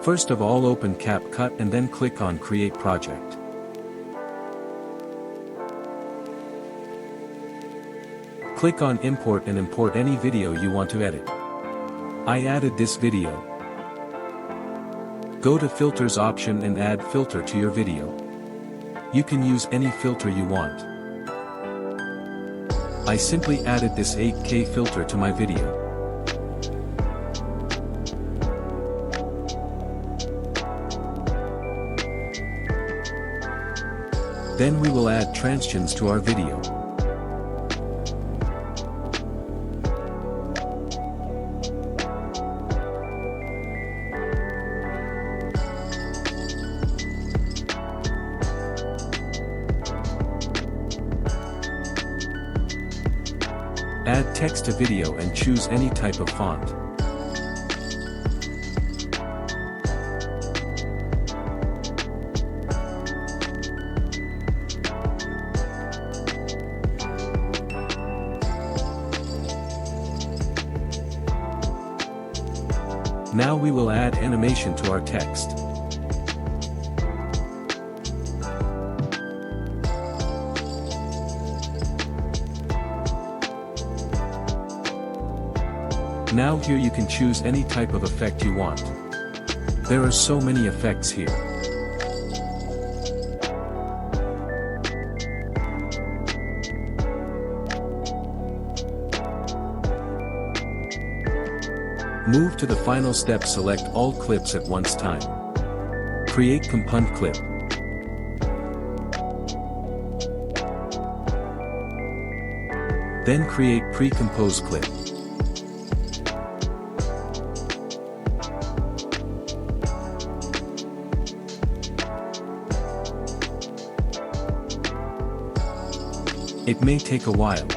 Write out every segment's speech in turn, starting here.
First of all, open CapCut and then click on Create Project. Click on Import and import any video you want to edit. I added this video. Go to Filters option and add filter to your video. You can use any filter you want. I simply added this 8K filter to my video. Then we will add transitions to our video. Add text to video and choose any type of font. Now we will add animation to our text. Now here you can choose any type of effect you want. There are so many effects here. Move to the final step, select all clips at once time. Create CAPCUT clip. Then create pre-compose clip. It may take a while.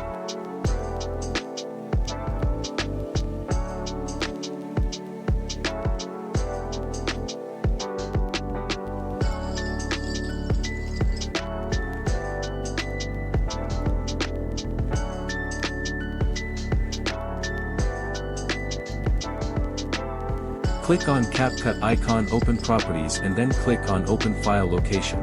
Click on CapCut icon, open properties and then click on open file location.